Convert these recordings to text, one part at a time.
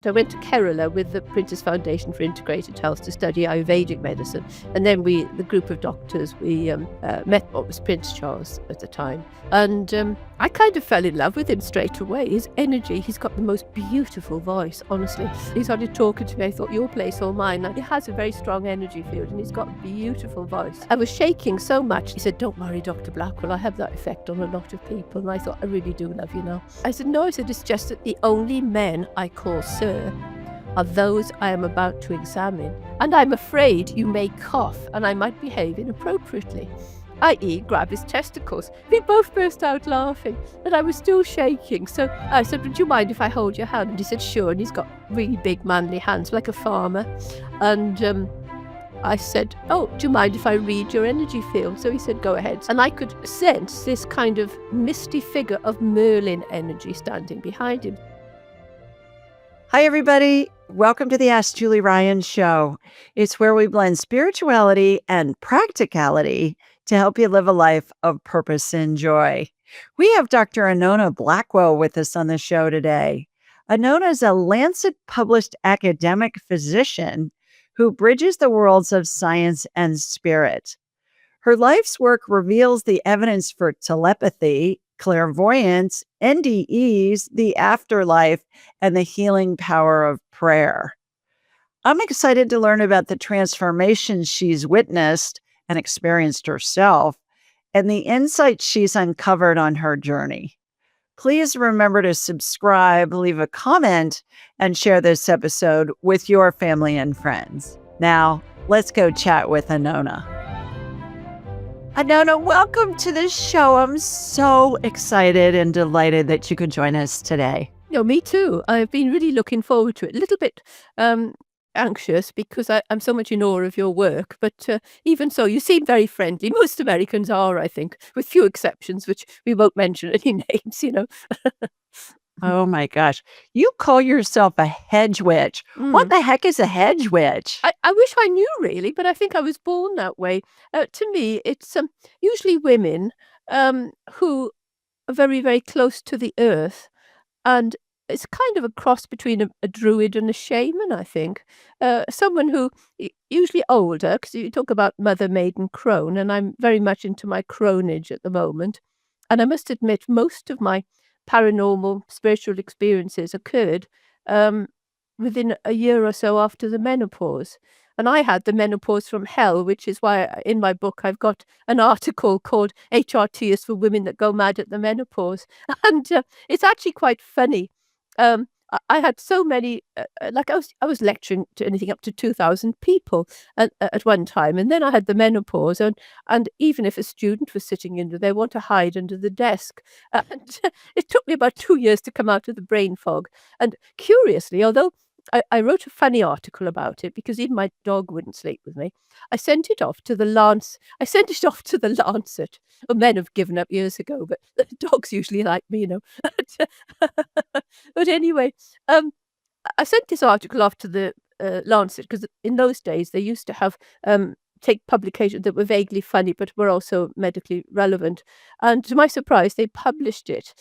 I went to Kerala with the Princess Foundation for Integrated Health to study Ayurvedic medicine. And then the group of doctors, we met what was Prince Charles at the time. And I kind of fell in love with him straight away. His energy, he's got the most beautiful voice, honestly. He started talking to me, I thought, your place or mine. Like, he has a very strong energy field and he's got a beautiful voice. I was shaking so much. He said, don't worry, Dr. Blackwell, I have that effect on a lot of people. And I thought, I really do love you now. I said, no, I said, it's just that the only men I call sir are those I am about to examine, and I'm afraid you may cough and I might behave inappropriately, i.e. grab his testicles. We both burst out laughing, and I was still shaking. So I said, would you mind if I hold your hand? And he said, sure. And he's got really big manly hands, like a farmer. And I said, oh, do you mind if I read your energy field? So he said, go ahead. And I could sense this kind of misty figure of Merlin energy standing behind him. Hi, everybody. Welcome to the Ask Julie Ryan Show. It's where we blend spirituality and practicality to help you live a life of purpose and joy. We have Dr. Anona Blackwell with us on the show today. Anona is a Lancet-published academic physician who bridges the worlds of science and spirit. Her life's work reveals the evidence for telepathy, clairvoyance, NDEs, the afterlife, and the healing power of prayer. I'm excited to learn about the transformations she's witnessed and experienced herself, and the insights she's uncovered on her journey. Please remember to subscribe, leave a comment, and share this episode with your family and friends. Now, let's go chat with Anona. Anona, welcome to the show. I'm so excited and delighted that you could join us today. No, me too. I've been really looking forward to it. A little bit anxious because I'm so much in awe of your work. But even so, you seem very friendly. Most Americans are, I think, with few exceptions, which we won't mention any names, you know. Oh my gosh. You call yourself a hedge witch. What the heck is a hedge witch? I wish I knew, really, but I think I was born that way. To me, it's usually women who are very, very close to the earth. And it's kind of a cross between a druid and a shaman, I think. Someone who, usually older, because you talk about mother, maiden, crone, and I'm very much into my cronage at the moment. And I must admit, most of my paranormal spiritual experiences occurred within a year or so after the menopause. And I had the menopause from hell, which is why in my book I've got an article called HRT is for women that go mad at the menopause. And it's actually quite funny. I had so many, like I was lecturing to anything up to 2,000 people at one time. And then I had the menopause. And even if a student was sitting in there, they want to hide under the desk. And it took me about 2 years to come out of the brain fog. And curiously, although I wrote a funny article about it because even my dog wouldn't sleep with me. I sent it off to the Lancet. Well, men have given up years ago, but the dogs usually like me, you know. But anyway, I sent this article off to the Lancet because in those days they used to have take publications that were vaguely funny but were also medically relevant. And to my surprise, they published it.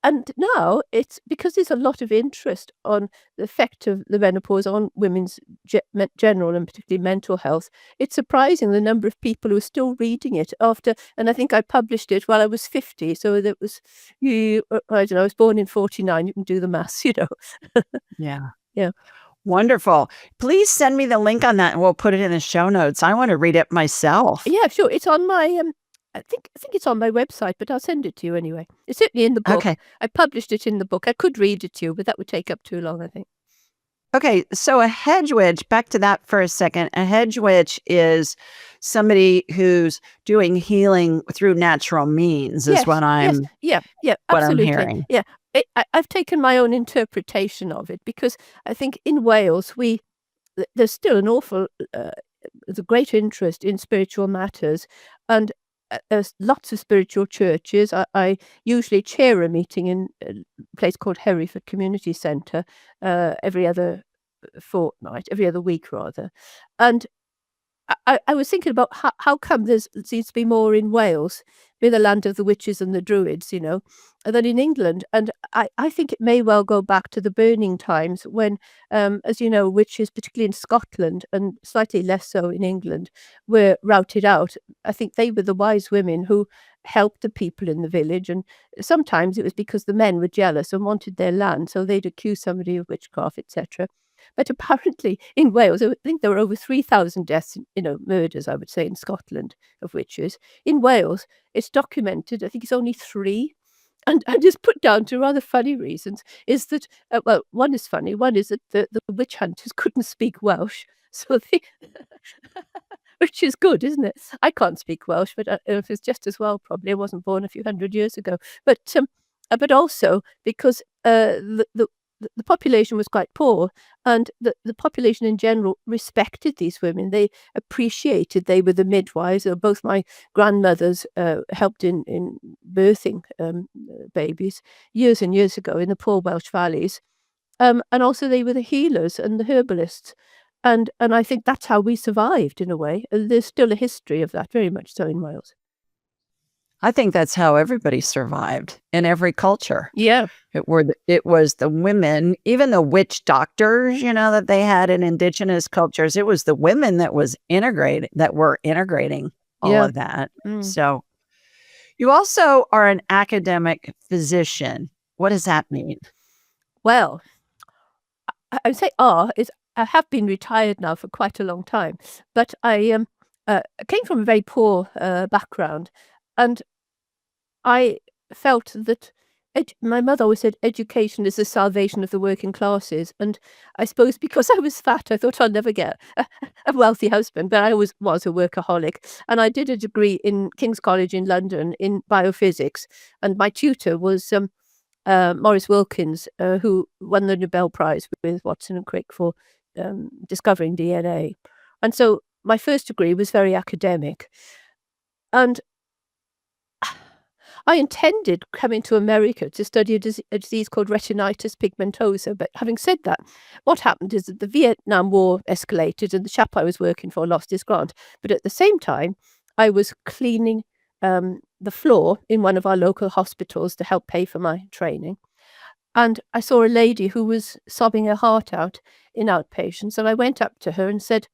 And now it's because there's a lot of interest on the effect of the menopause on women's general and particularly mental health. It's surprising the number of people who are still reading it after, and I think I published it while I was 50. So that was, I don't know, I was born in 49. You can do the maths, you know. Yeah. Yeah. Wonderful. Please send me the link on that and we'll put it in the show notes. I want to read it myself. Yeah, sure. It's on my I think it's on my website, but I'll send it to you anyway. It's certainly in the book. Okay. I published it in the book. I could read it to you, but that would take up too long, I think. Okay, so a hedge witch, back to that for a second. A hedge witch is somebody who's doing healing through natural means, is what I'm yeah, what I'm absolutely. hearing. Yeah, I've taken my own interpretation of it because I think in Wales there's still an awful, there's a great interest in spiritual matters, and there's lots of spiritual churches. I usually chair a meeting in a place called Hereford Community Centre every other fortnight, every other week rather. And I was thinking about how come there seems to be more in Wales, we're the land of the witches and the druids, than in England. And I think it may well go back to the burning times when, as you know, witches, particularly in Scotland and slightly less so in England, were routed out. I think they were the wise women who helped the people in the village. And sometimes it was because the men were jealous and wanted their land, so they'd accuse somebody of witchcraft, etc. But apparently in Wales, I think there were over 3,000 deaths, murders, I would say, in Scotland of witches. In Wales, it's documented, I think it's only 3. And just put down to rather funny reasons, is that, well, one is funny, one is that the witch hunters couldn't speak Welsh, so they which is good, isn't it? I can't speak Welsh, but, if it's just as well probably. I wasn't born a few hundred years ago. But also because, the population was quite poor, and the population in general respected these women. They appreciated they were the midwives. Both my grandmothers helped in birthing babies years and years ago in the poor Welsh valleys. And also they were the healers and the herbalists. And I think that's how we survived in a way. There's still a history of that, very much so in Wales. I think that's how everybody survived in every culture. Yeah. It was the women, even the witch doctors, that they had in indigenous cultures. It was the women that were integrating all Yeah. of that. So you also are an academic physician. What does that mean? Well, I would say I have been retired now for quite a long time, but I came from a very poor background, and I felt that my mother always said education is the salvation of the working classes, and I suppose because I was fat, I thought I'll never get a wealthy husband, but I always was a workaholic, and I did a degree in King's College in London in biophysics, and my tutor was Maurice Wilkins, who won the Nobel Prize with Watson and Crick for discovering DNA. And so my first degree was very academic. And I intended coming to America to study a disease called retinitis pigmentosa. But having said that, what happened is that the Vietnam War escalated and the chap I was working for lost his grant. But at the same time, I was cleaning the floor in one of our local hospitals to help pay for my training. And I saw a lady who was sobbing her heart out in outpatients. And I went up to her and said,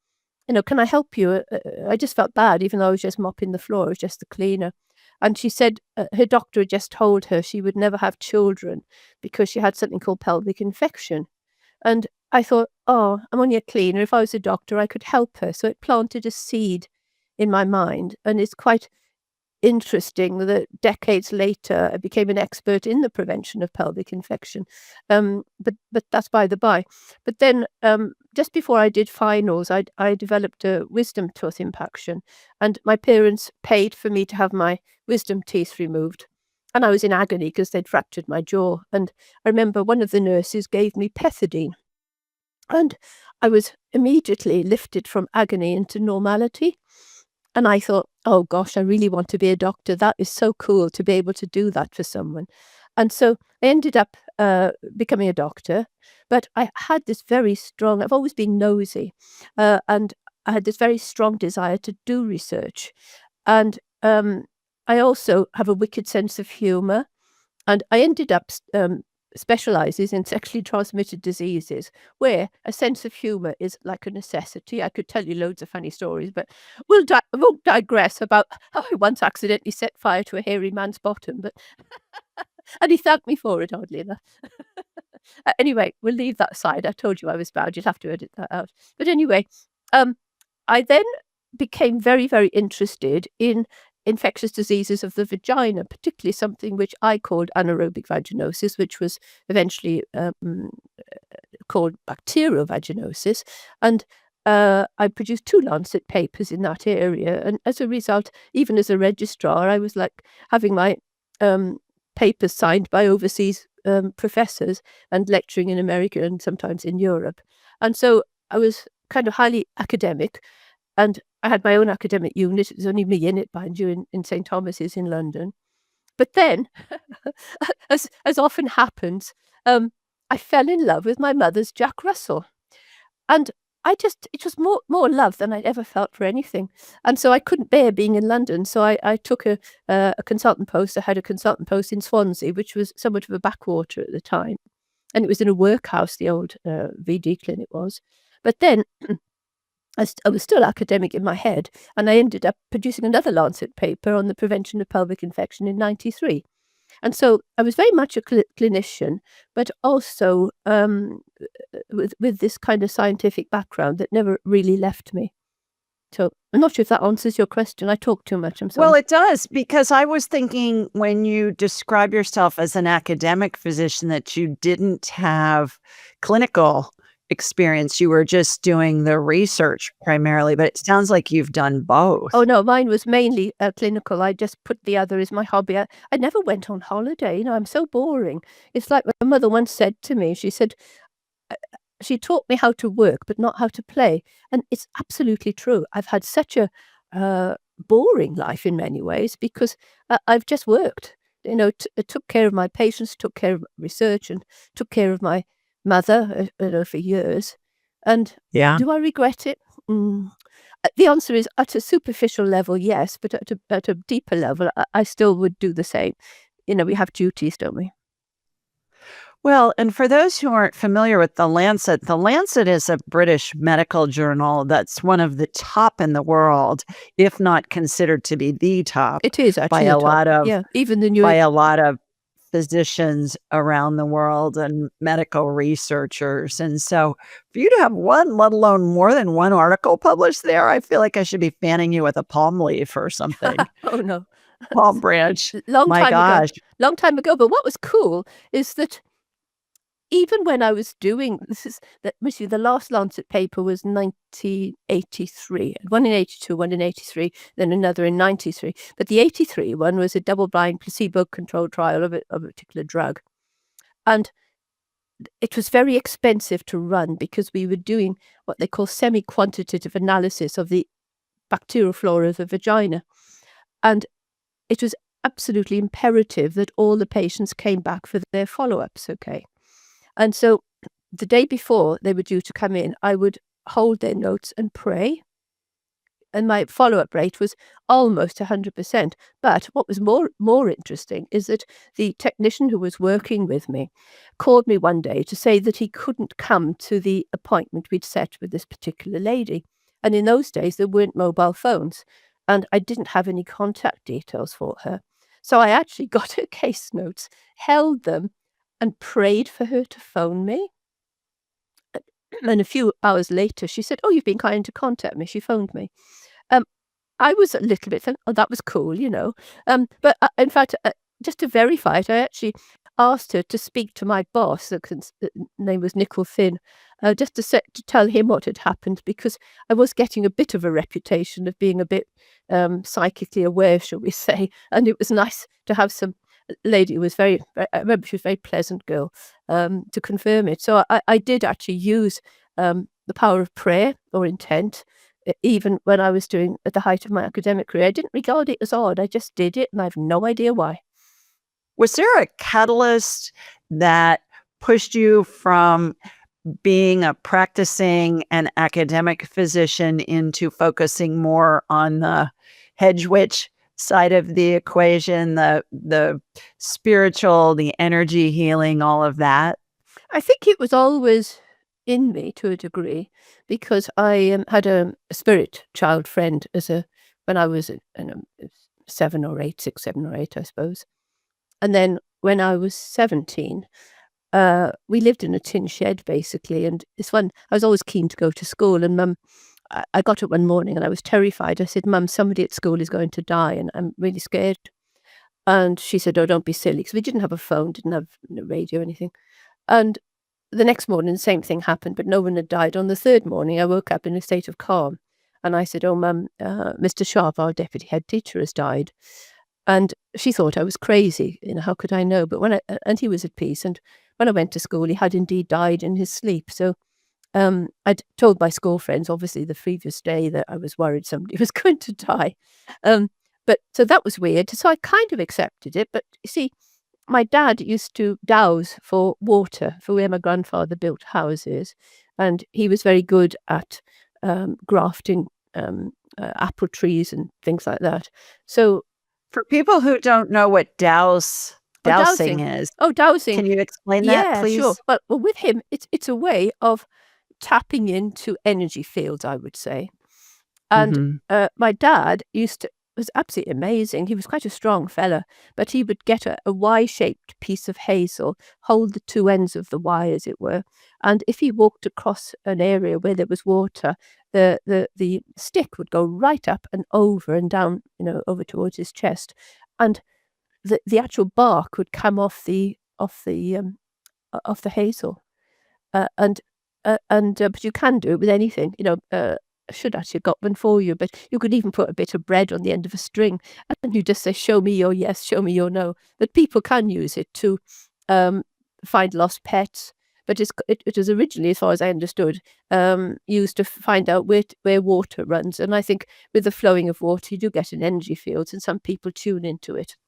can I help you? I just felt bad, even though I was just mopping the floor. I was just the cleaner. And she said her doctor had just told her she would never have children because she had something called pelvic infection. And I thought, I'm only a cleaner. If I was a doctor, I could help her. So it planted a seed in my mind. And it's quite interesting that decades later I became an expert in the prevention of pelvic infection. But that's by the by. But then just before I did finals, I developed a wisdom tooth impaction, and my parents paid for me to have my wisdom teeth removed. And I was in agony because they'd fractured my jaw. And I remember one of the nurses gave me pethidine. And I was immediately lifted from agony into normality. And I thought, oh gosh, I really want to be a doctor. That is so cool to be able to do that for someone. And so I ended up becoming a doctor. But I had this very strong, I've always been nosy, and I had this very strong desire to do research. And I also have a wicked sense of humour. And I ended up specializes in sexually transmitted diseases, where a sense of humour is like a necessity. I could tell you loads of funny stories, but I won't digress about how I once accidentally set fire to a hairy man's bottom, but and he thanked me for it, oddly enough. Anyway, we'll leave that aside. I told you I was bad. You'd have to edit that out. But anyway, I then became very, very interested in infectious diseases of the vagina, particularly something which I called anaerobic vaginosis, which was eventually called bacterial vaginosis. And I produced 2 Lancet papers in that area. And as a result, even as a registrar, I was like having my papers signed by overseas professors and lecturing in America and sometimes in Europe. And so I was kind of highly academic. And I had my own academic unit. It was only me in it, mind you, in St. Thomas's in London. But then, as often happens, I fell in love with my mother's Jack Russell. And it was more love than I'd ever felt for anything. And so I couldn't bear being in London. So I took a consultant post. I had a consultant post in Swansea, which was somewhat of a backwater at the time. And it was in a workhouse, the old VD clinic was. But then I was still academic in my head, and I ended up producing another Lancet paper on the prevention of pelvic infection in 93. And so I was very much a clinician, but also with this kind of scientific background that never really left me. So I'm not sure if that answers your question. I talk too much. I'm sorry. Well, it does, because I was thinking when you describe yourself as an academic physician that you didn't have clinical experience. You were just doing the research primarily, but it sounds like you've done both. Oh, no, mine was mainly clinical. I just put the other as my hobby. I never went on holiday. I'm so boring. It's like my mother once said to me, she said, she taught me how to work, but not how to play. And it's absolutely true. I've had such a boring life in many ways because I've just worked. Took care of my patients, took care of research, and took care of my mother for years. And do I regret it? The answer is, at a superficial level, yes, but at a deeper level, I still would do the same. We have duties, don't we? Well, and for those who aren't familiar with the Lancet is a British medical journal that's one of the top in the world, if not considered to be the top. It is actually even the new by a lot of physicians around the world and medical researchers. And so for you to have one, let alone more than one article published there, I feel like I should be fanning you with a palm leaf or something. Oh, no. Palm branch. Long My time gosh. ago. Long time ago. But what was cool is that even when I was doing the last Lancet paper was 1983, one in 82, one in 83, then another in 93. But the 83 one was a double-blind placebo-controlled trial of a particular drug. And it was very expensive to run because we were doing what they call semi-quantitative analysis of the bacterial flora of the vagina. And it was absolutely imperative that all the patients came back for their follow-ups, okay? And so the day before they were due to come in, I would hold their notes and pray. And my follow-up rate was almost 100%. But what was more interesting is that the technician who was working with me called me one day to say that he couldn't come to the appointment we'd set with this particular lady. And in those days, there weren't mobile phones, and I didn't have any contact details for her. So I actually got her case notes, held them, and prayed for her to phone me. And a few hours later, she said, "Oh, you've been kind to contact me." She phoned me. I was a little bit, oh, that was cool, But in fact, just to verify it, I actually asked her to speak to my boss, the name was Nickel Finn, just to tell him what had happened, because I was getting a bit of a reputation of being a bit psychically aware, shall we say. And it was nice to have some lady who was I remember she was a very pleasant girl, to confirm it. So I did actually use the power of prayer or intent, even when I was doing at the height of my academic career. I didn't regard it as odd. I just did it, and I have no idea why. Was there a catalyst that pushed you from being a practicing and academic physician into focusing more on the hedge witch side of the equation, the spiritual, the energy healing, all of that? I think it was always in me to a degree, because I had a spirit child friend when I was 7 or 8, 6, 7 or 8, I suppose. And then when I was 17, we lived in a tin shed basically, and this one I was always keen to go to school, and Mum, I got up one morning and I was terrified. I said, "Mum, somebody at school is going to die and I'm really scared." And she said, "Oh, don't be silly," because we didn't have a phone, didn't have radio or anything. And the next morning, the same thing happened, but no one had died. On the third morning, I woke up in a state of calm. And I said, "Oh, Mum, Mr. Sharp, our deputy head teacher, has died." And she thought I was crazy. How could I know? But and he was at peace. And when I went to school, he had indeed died in his sleep. So I'd told my school friends, obviously, the previous day that I was worried somebody was going to die. But so that was weird. So I kind of accepted it. But you see, my dad used to dowse for water for where my grandfather built houses. and he was very good at grafting apple trees and things like that. So, For people who don't know what dowsing dowsing. is, Oh, dowsing. can you explain that, Yeah, sure. please? Well, with him, it's a way of tapping into energy fields, I would say. And, Mhm. my dad was absolutely amazing. He was quite a strong fella, but he would get a Y-shaped piece of hazel, hold the two ends of the Y, as it were, and if he walked across an area where there was water, the stick would go right up and over and down, over towards his chest, and the actual bark would come off the hazel. But you can do it with anything, I should actually have got one for you, but you could even put a bit of bread on the end of a string, and you just say, "Show me your yes, show me your no." But people can use it to, um, find lost pets, but it was originally, as far as I understood, used to find out where water runs, and I think with the flowing of water, you do get an energy field, and some people tune into it.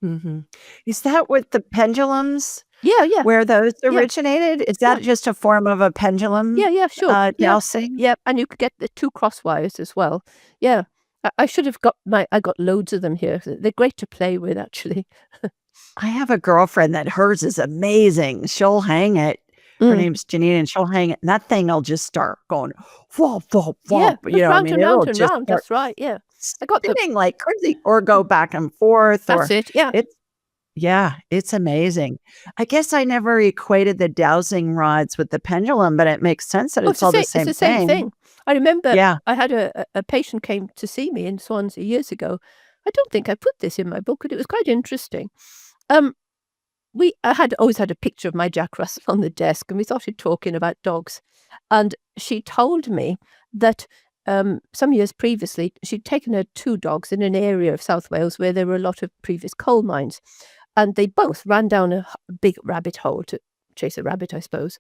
Mhm. Is that what the pendulums Yeah, yeah, where those yeah, originated? Is yeah. that just a form of a pendulum, Yeah, yeah, sure. Yeah, dowsing? yeah, and you could get the 2 cross wires as well. Yeah. I should have I got loads of them here. They're great to play with, actually. I have a girlfriend that hers is amazing. She'll hang it. Her Mm. name's Janine, and she'll hang it, and that thing will just start going whomp, whomp, Yeah, whomp, just I round mean, and round it'll and just round, start that's right, yeah. I got the spinning like crazy or go back and forth That's or it, yeah. it's yeah, it's amazing. I guess I never equated the dowsing rods with the pendulum, but it makes sense that Oh, it's all the it's same the same thing. thing. I remember Yeah. I had a patient came to see me in Swansea years ago. I don't think I put this in my book, but it was quite interesting. Um, I had always had a picture of my Jack Russell on the desk, and we started talking about dogs. And she told me that, some years previously, she'd taken her 2 dogs in an area of South Wales where there were a lot of previous coal mines, and they both ran down a big rabbit hole to chase a rabbit, I suppose.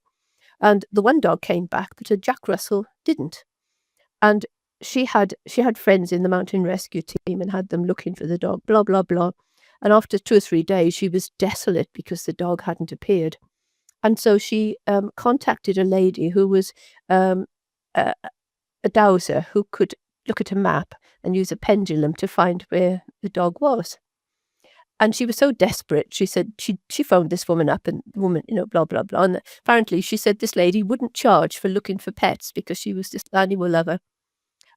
And the one dog came back, but a Jack Russell didn't. And she had friends in the mountain rescue team and had them looking for the dog, blah, blah, blah. And after 2 or 3 days, she was desolate because the dog hadn't appeared. And so she, contacted a lady who was, um, a a dowser who could look at a map and use a pendulum to find where the dog was. And she was so desperate, she said she phoned this woman up, and the woman, blah, blah, blah, and apparently she said this lady wouldn't charge for looking for pets because she was this animal lover.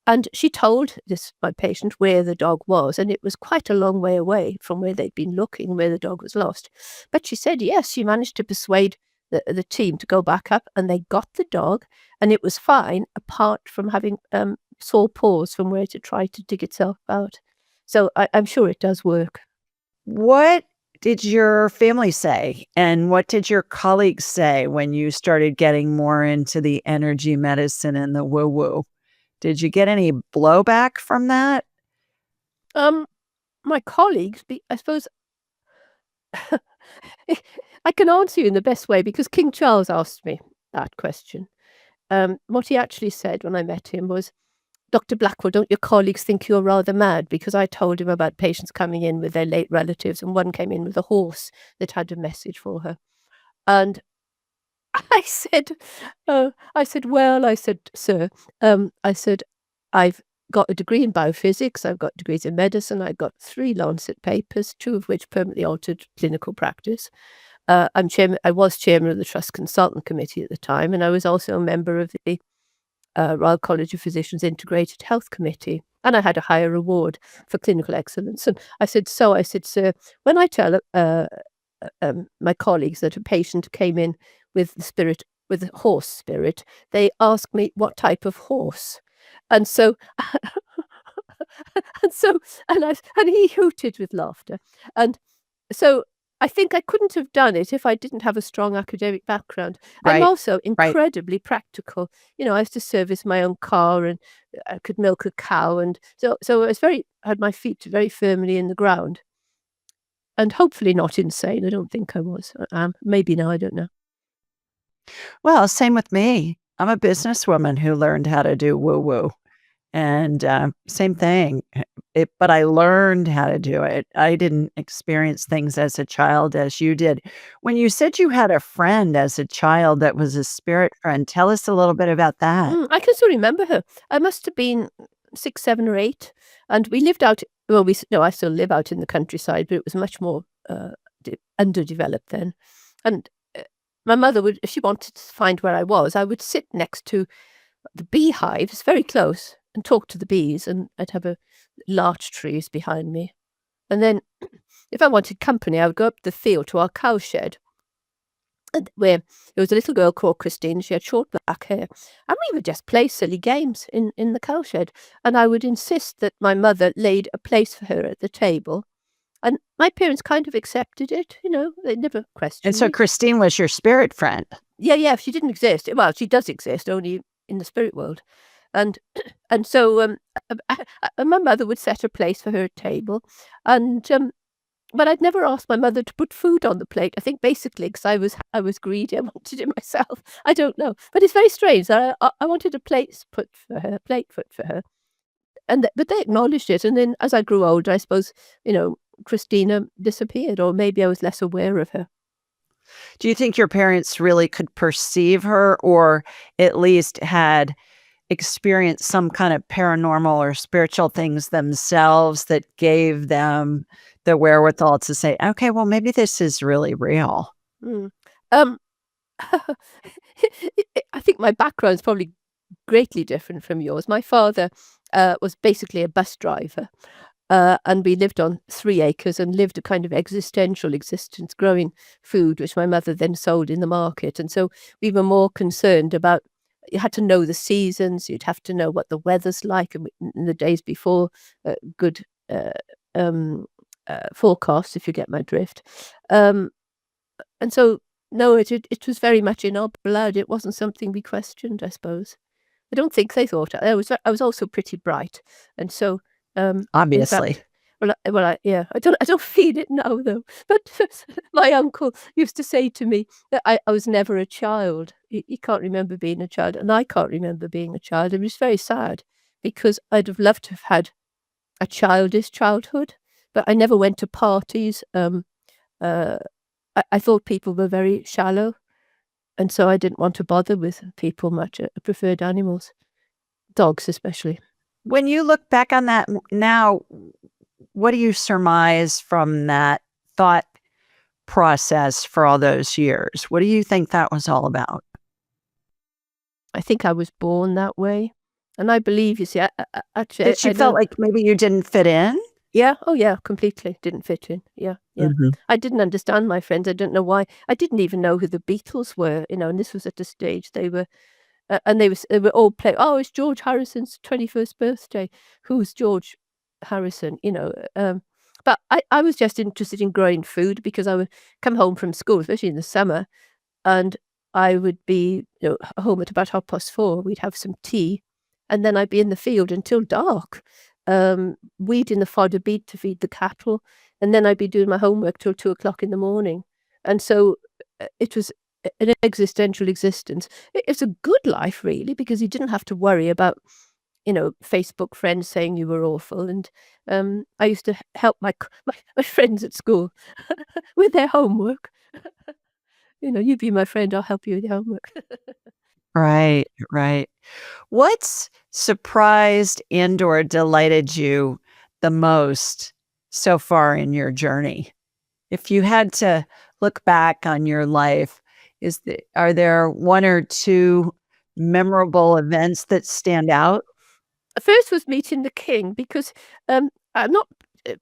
And she told my patient where the dog was, and it was quite a long way away from where they'd been looking, where the dog was lost. But she said, yes, she managed to persuade the team to go back up, and they got the dog, and it was fine, apart from having sore paws from where to try to dig itself out. So I'm sure it does work. What did your family say, and what did your colleagues say when you started getting more into the energy medicine and the woo-woo? Did you get any blowback from that? Um, my colleagues, I suppose, I can answer you in the best way because King Charles asked me that question. What he actually said when I met him was, "Dr. Blackwell, don't your colleagues think you're rather mad?" Because I told him about patients coming in with their late relatives, and one came in with a horse that had a message for her. And I said, "Well," I said, "Sir," I said, "I've got a degree in biophysics, I've got degrees in medicine, I've got 3 Lancet papers, 2 of which permanently altered clinical practice. I was chairman of the Trust Consultant Committee at the time, and I was also a member of the Royal College of Physicians Integrated Health Committee, and I had a higher reward for clinical excellence." And I said, "Sir, when I tell my colleagues that a patient came in with a horse spirit, they ask me what type of horse." And so, and so, and he hooted with laughter. And so I think I couldn't have done it if I didn't have a strong academic background. I'm Right, also right. incredibly practical. I used to service my own car, and I could milk a cow, and so I had my feet very firmly in the ground, and hopefully not insane. I don't think I was. I am. Maybe now, I don't know. Well, same with me. I'm a businesswoman who learned how to do woo-woo. And same thing. But I learned how to do it. I didn't experience things as a child as you did. When you said you had a friend as a child that was a spirit friend, tell us a little bit about that. I can still remember her. I must have been 6, 7, or 8, and we lived out well, no, I still live out in the countryside, but it was much more, underdeveloped then, and, my mother would if she wanted to find where I was, I would sit next to the beehives very close and talk to the bees, and I'd have a larch trees behind me, and then if I wanted company, I would go up the field to our cow shed. And where there was a little girl called Christine, she had short black hair, and we would just play silly games in the cowshed, and I would insist that my mother laid a place for her at the table, and my parents kind of accepted it, they never And questioned so me. Christine was your spirit friend. Yeah, yeah, she didn't exist. Well, she does exist, only in the spirit world, and and so, my mother would set a place for her at table, and, but I'd never asked my mother to put food on the plate. I think basically because I was greedy, I wanted it myself. I don't know, but it's very strange that I wanted a plate put for her, and but they acknowledged it. And then as I grew older, I suppose Christina disappeared, or maybe I was less aware of her. Do you think your parents really could perceive her or at least had experienced some kind of paranormal or spiritual things themselves that gave them the wherewithal to say, okay, well, maybe this is really real? Mm. Um, I think my background is probably greatly different from yours. My father was basically a bus driver. And we lived on 3 acres and lived a kind of existential existence, growing food, which my mother then sold in the market. And so we were more concerned about you had to know the seasons, you'd have to know what the weather's like in the days before, good uh, um, forecasts, if you get my drift. Um, and so, no, it was very much in our blood. It wasn't something we questioned, I suppose. I don't think they thought I was also pretty bright, and so, in Obviously. fact yeah, I don't feel it now though, but my uncle used to say to me that I was never a child. He can't remember being a child, and I can't remember being a child. It was very sad because I'd have loved to have had a childish childhood, but I never went to parties. Uh, I thought people were very shallow, and so I didn't want to bother with people much. I preferred animals. Dogs especially. When you look back on that now, what do you surmise from that thought process for all those years? What do you think that was all about? I think I was born that way, and I believe, you see, actually, That I you felt know. like maybe you didn't fit in? Yeah, oh yeah, completely, didn't fit in, yeah, yeah. Mhm. I didn't understand my friends, I didn't know why. I didn't even know who the Beatles were, and this was at a stage they were, and they were all playing, "Oh, it's George Harrison's 21st birthday. Who's George Harrison?" But I was just interested in growing food because I would come home from school, especially in the summer, and I would be, home at about 4:30. We'd have some tea, and then I'd be in the field until dark, weeding the fodder beet to feed the cattle, and then I'd be doing my homework till 2 o'clock in the morning. And so, it was an existential existence. It's a good life really because you didn't have to worry about, Facebook friends saying you were awful, and, I used to help my friends at school with their homework. "You be my friend, I'll help you with your homework." Right, right. What's surprised and or delighted you the most so far in your journey? If you had to look back on your life, are there 1 or 2 memorable events that stand out? At first was meeting the king because, I'm not,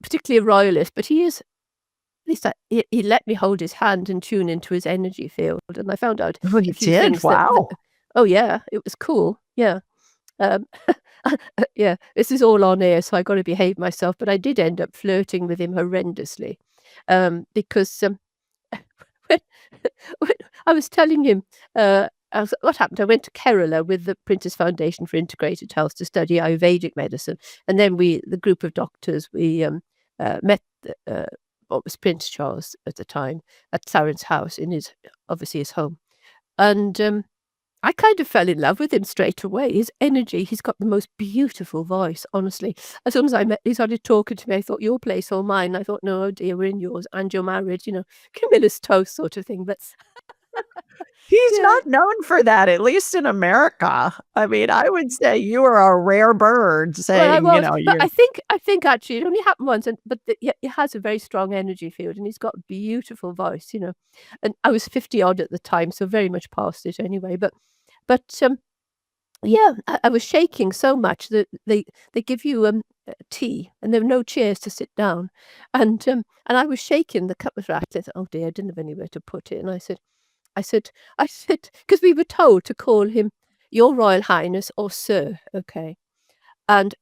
particularly a royalist, but he is at least he let me hold his hand and tune into his energy field, and I found out Oh, a you few did? things that Wow. oh, yeah, it was cool, yeah. Um, yeah, this is all on air, so I gotta behave myself, but I did end up flirting with him horrendously, because, when when I was telling him, what happened, I went to Kerala with the Princess Foundation for Integrated Health to study Ayurvedic medicine, and then the group of doctors, we, met what was Prince Charles at the time, at Saren's house in his obviously his home, and, I kind of fell in love with him straight away. His energy, he's got the most beautiful voice, honestly. As soon as he started talking to me, I thought, your place or mine? I thought, no, oh dear, we're in yours and you're married, Camilla's toast sort of thing. But He's yeah. not known for that, at least in America. I mean, I would say you are a rare bird Well, I saying, was, but you're I think actually it only happened once, yeah, he has a very strong energy field, and he's got a beautiful voice, And I was 50 odd at the time, so very much past it anyway. But yeah, I was shaking so much that they give you tea, and there were no chairs to sit down, and I was shaking. The cup was rattling. I thought, oh dear, I didn't have anywhere to put it, and I said, because we were told to call him Your Royal Highness or Sir, okay. And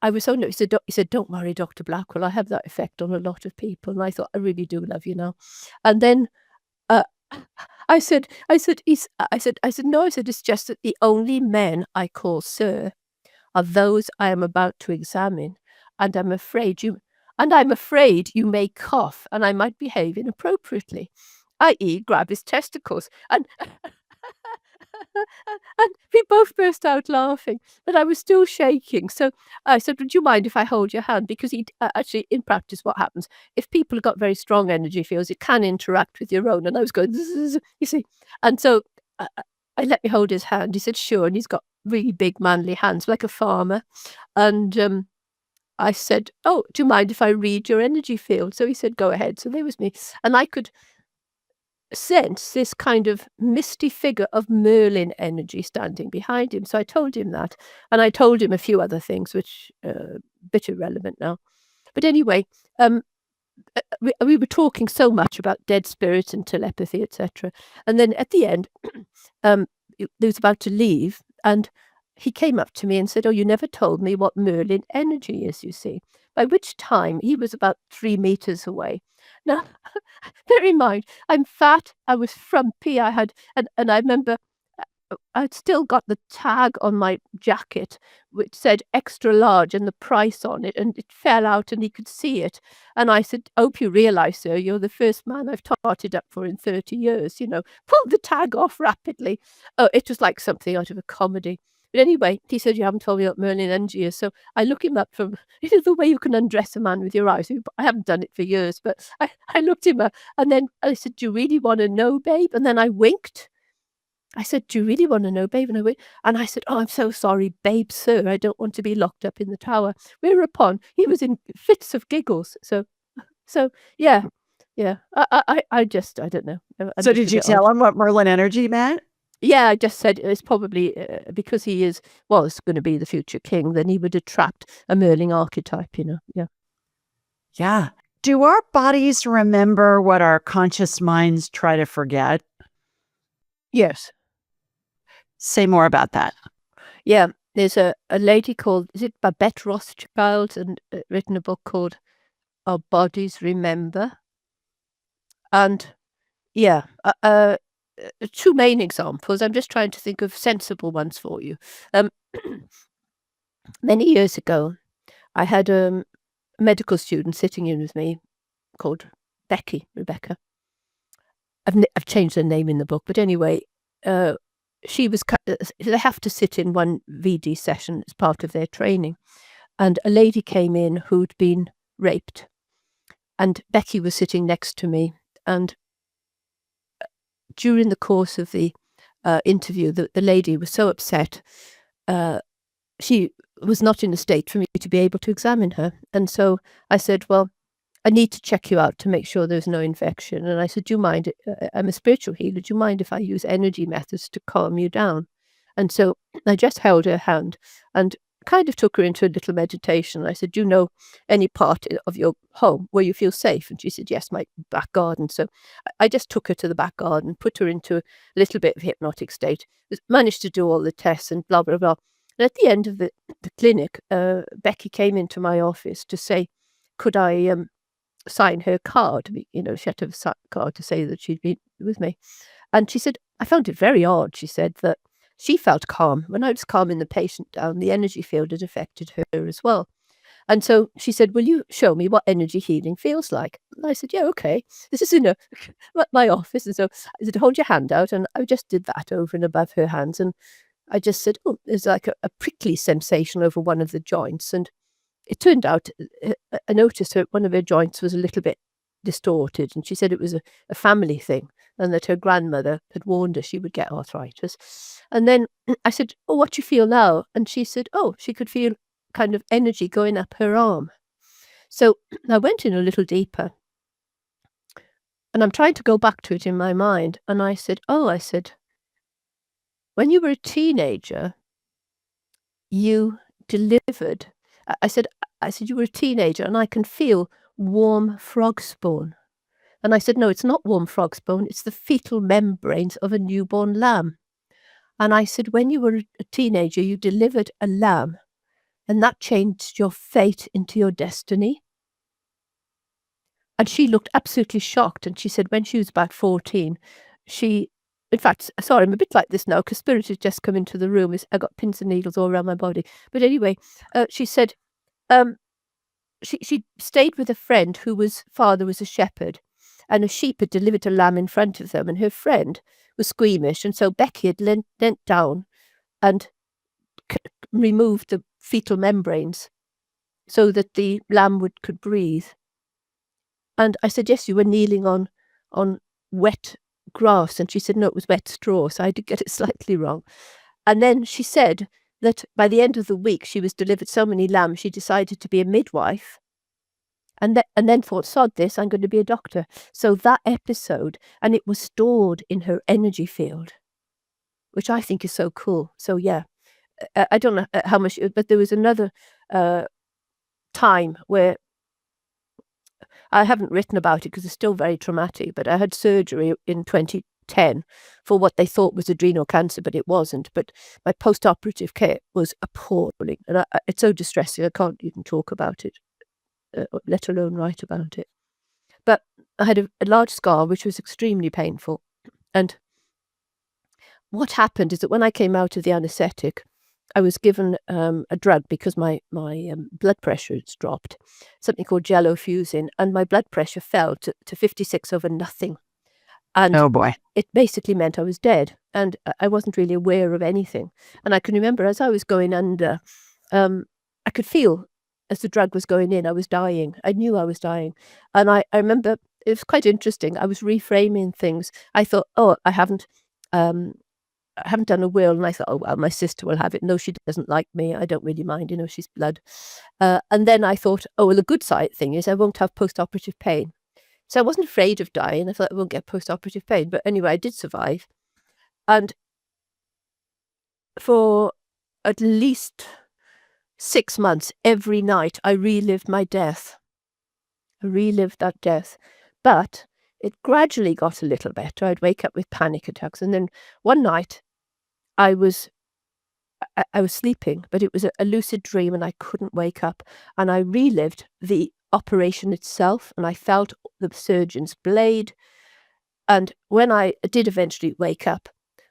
I was so nervous. He said, "Don't worry, Doctor Blackwell, I have that effect on a lot of people." And I thought, "I really do love you now." And then, uh, "No," I said, "it's just that the only men I call sir are those I am about to examine, and I'm afraid you may cough, and I might behave inappropriately, i.e., grab his testicles." And and we both burst out laughing, but I was still shaking. So I said, "Would you mind if I hold your hand?" Because actually, in practice, what happens if people have got very strong energy fields, it can interact with your own. And I was going, "Zzz," you see, and so I let me hold his hand. He said, "Sure," and he's got really big, manly hands, like a farmer. And I said, "Oh, do you mind if I read your energy field?" So he said, "Go ahead." So there was me, and I could sense this kind of misty figure of Merlin energy standing behind him. So I told him that, and I told him a few other things, which bit irrelevant now. But anyway, we were talking so much about dead spirits and telepathy, etc. And then at the end, he was about to leave, and he came up to me and said, "Oh, you never told me what Merlin energy is, you see." By which time he was about 3 meters away. Now, bear in mind, I'm fat, I was frumpy, and I remember I'd still got the tag on my jacket which said extra large and the price on it, and it fell out and he could see it. And I said, "Hope you realise, sir, you're the first man I've totted up for in 30 years, Pulled the tag off rapidly. Oh, it was like something out of a comedy. But anyway, he said, "You haven't told me what Merlin energy is." So I look him up from the way you can undress a man with your eyes. I haven't done it for years, but I looked him up, and then I said, "Do you really wanna know, babe?" And then I winked. I said, "Do you really wanna know, babe?" And I said, "Oh, I'm so sorry, babe, sir, I don't want to be locked up in the tower." Whereupon he was in fits of giggles. So yeah, yeah. I don't know. I'm So just did a you bit odd. tell him what Merlin energy meant? Yeah, I just said it's probably, because he was gonna be the future king, then he would attract a Merlin archetype. Yeah. Yeah. Do our bodies remember what our conscious minds try to forget? Yes. Say more about that. Yeah. There's a lady called, is it Babette Rothschild, and written a book called Our Bodies Remember. And yeah, 2 main examples. I'm just trying to think of sensible ones for you. Um, Many years ago, I had a medical student sitting in with me called Rebecca. I've changed her name in the book, but anyway, she was they have to sit in one VD session as part of their training, and a lady came in who'd been raped, and Becky was sitting next to me, and during the course of the interview, the lady was so upset, she was not in a state for me to be able to examine her. And so I said, "Well, I need to check you out to make sure there's no infection." And I said, "Do you mind? I'm a spiritual healer. Do you mind if I use energy methods to calm you down?" And so I just held her hand and kind of took her into a little meditation. I said, "Do you know any part of your home where you feel safe?" And she said, "Yes, my back garden." So I just took her to the back garden, put her into a little bit of hypnotic state, managed to do all the tests and blah, blah, blah. And at the end of the clinic, Becky came into my office to say, could I sign her card? She had to have a card to say that she'd been with me. And she said, I found it very odd, she said, that she felt calm. When I was calming the patient down, the energy field had affected her as well. And so she said, "Will you show me what energy healing feels like?" And I said, "Yeah, okay." This is in my office. And so I said, "Hold your hand out." And I just did that over and above her hands. And I just said, "Oh, there's like a prickly sensation over one of the joints." And it turned out, I noticed one of her joints was a little bit distorted. And she said it was a family thing and that her grandmother had warned her she would get arthritis. And then I said, "Oh, what do you feel now?" And she said, "Oh, she could feel kind of energy going up her arm." So I went in a little deeper and I'm trying to go back to it in my mind. And I said, "Oh," I said, "when you were a teenager, you delivered." I said, "You were a teenager and I can feel warm frog spawn." And I said, "No, it's not warm frog spawn. It's the fetal membranes of a newborn lamb." And I said, "When you were a teenager, you delivered a lamb and that changed your fate into your destiny." And she looked absolutely shocked, and she said when she was about 14, she in fact, sorry, I'm a bit like this now because spirit has just come into the room. I got pins and needles all around my body. But anyway, she said, um, she stayed with a friend whose father was a shepherd, and a sheep had delivered a lamb in front of them, and her friend was squeamish, and so Becky had leant down and removed the fetal membranes so that the lamb could breathe. And I said, "Yes, you were kneeling on wet grass." And she said, "No, it was wet straw." So I did get it slightly wrong. And then she said that by the end of the week, she was delivered so many lambs, she decided to be a midwife. And then thought, "Sod this, I'm going to be a doctor." So that episode, and it was stored in her energy field, which I think is so cool. So yeah, I don't know how much, but there was another time where I haven't written about it because it's still very traumatic, but I had surgery in 2010 for what they thought was adrenal cancer, but it wasn't. But my post-operative care was appalling, and it's so distressing, I can't even talk about it, let alone write about it. But I had a large scar, which was extremely painful. And what happened is that when I came out of the anaesthetic, I was given a drug because my blood pressure had dropped, something called gelofuscin, and my blood pressure fell to 56 over nothing. And Oh boy. it basically meant I was dead, and I wasn't really aware of anything. And I can remember as I was going under, I could feel as the drug was going in, I was dying. I knew I was dying. And I remember it was quite interesting. I was reframing things. I thought, "Oh, I haven't done a will." And I thought, "Oh, well, my sister will have it. No, she doesn't like me. I don't really mind, she's blood." And then I thought, "Oh, well, the good side thing is I won't have post-operative pain." So I wasn't afraid of dying. I thought I won't get post-operative pain. But anyway, I did survive. And for at least 6 months, every night, I relived my death. I relived that death. But it gradually got a little better. I'd wake up with panic attacks. And then one night, I was sleeping, but it was a lucid dream and I couldn't wake up. And I relived the operation itself and I felt the surgeon's blade. And when I did eventually wake up,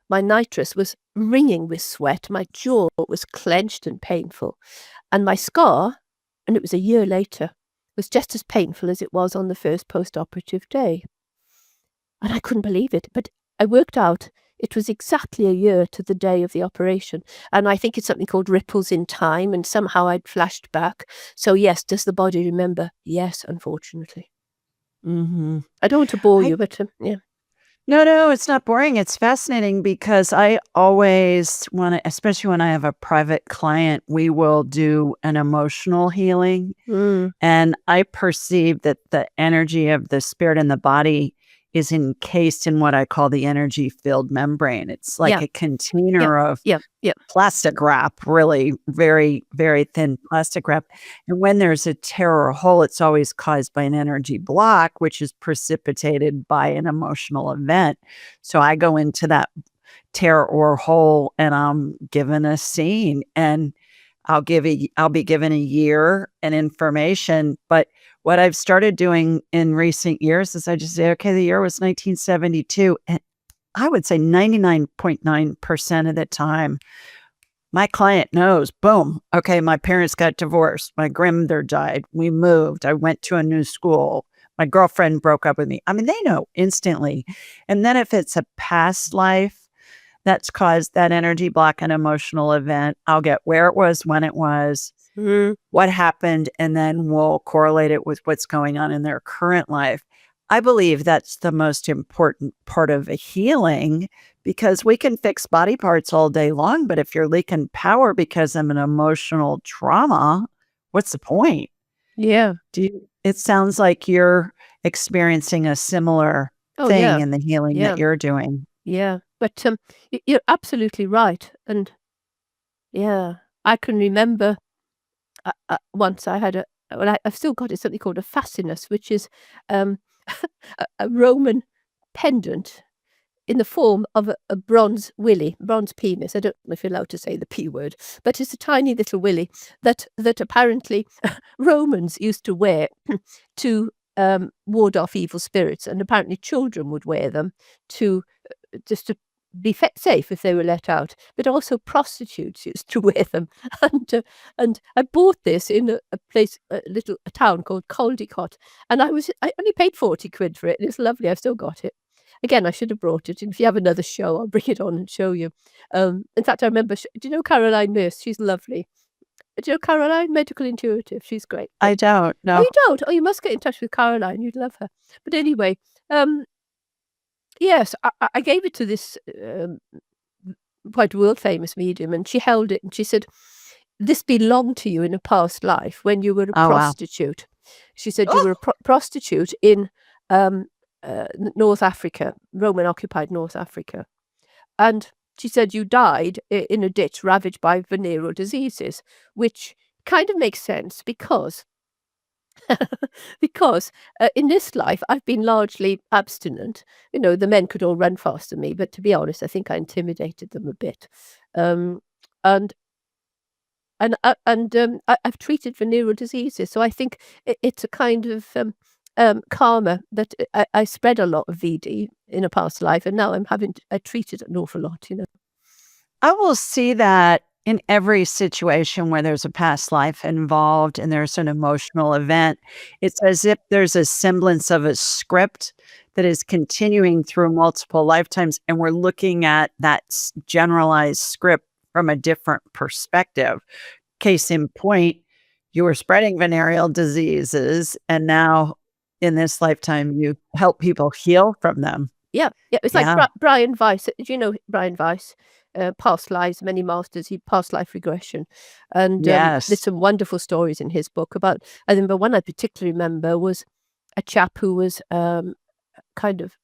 my nitrous was wringing with sweat. My jaw was clenched and painful. And my scar, and it was a year later, was just as painful as it was on the first post-operative day. And I couldn't believe it. But I worked out it was exactly a year to the day of the operation. And I think it's something called ripples in time. And somehow I'd flashed back. So yes, does the body remember? Yes, unfortunately. Mm-hmm. I don't want to bore you, but yeah. No, it's not boring. It's fascinating because I always want to, especially when I have a private client, we will do an emotional healing. Mm. And I perceive that the energy of the spirit and the body is encased in what I call the energy filled membrane. It's like a container of plastic wrap, really very, very thin plastic wrap. And when there's a tear or a hole, it's always caused by an energy block, which is precipitated by an emotional event. So I go into that tear or hole and I'm given a scene and I'll be given a year and information. But what I've started doing in recent years is I just say, okay, the year was 1972. And I would say 99.9% of the time, My client knows, boom, okay, my parents got divorced. My grandmother died. We moved. I went to a new school. My girlfriend broke up with me. I mean, they know instantly. And then if it's a past life that's caused that energy block and emotional event, I'll get where it was, when it was, what happened, and then we'll correlate it with what's going on in their current life. I believe that's the most important part of a healing because we can fix body parts all day long, but if you're leaking power because of an emotional trauma, what's the point? Yeah. It sounds like you're experiencing a similar Oh, thing yeah. in the healing that Yeah. you're doing. Yeah. But you're absolutely right. And yeah, I can remember once I had I've still got it, something called a fascinus, which is um, a Roman pendant in the form of a bronze willy, bronze penis. I don't know if you're allowed to say the P word, but it's a tiny little willy that apparently Romans used to wear to ward off evil spirits, and apparently children would wear them to just to be safe if they were let out. But also prostitutes used to wear them, and I bought this in a place, a town called Caldicot, and I only paid 40 quid for it, and it's lovely. I've still got it. Again, I should have brought it, and if you have another show, I'll bring it on and show you. In fact, I remember do you know Caroline Nurse? She's lovely. Do you know Caroline? Medical intuitive, she's great. I don't Oh, know. you don't? Oh, you must get in touch with Caroline, you'd love her. But anyway, yes, I gave it to this, quite world famous medium, and she held it, and she said, "This belonged to you in a past life when you were a Oh, wow. prostitute." She said, "You Oh, were a prostitute in, North Africa, Roman occupied North Africa. And she said you died in a ditch ravaged by venereal diseases, which kind of makes sense because because in this life I've been largely abstinent. You know, the men could all run faster than me, but to be honest, I think I intimidated them a bit. Um, and I've treated venereal diseases, so I think it's a kind of karma that I spread a lot of VD in a past life, and now I treat it an awful lot, you know. I will see that in every situation where there's a past life involved and there's an emotional event. It's as if there's a semblance of a script that is continuing through multiple lifetimes, and we're looking at that generalized script from a different perspective. Case in point, you were spreading venereal diseases, and now in this lifetime, you help people heal from them. Yeah, yeah, it's like Yeah. Brian Weiss. Do you know Brian Weiss? Past lives, many masters. He past life regression, and there's Yes. some wonderful stories in his book about. I remember one I particularly remember was a chap who was kind of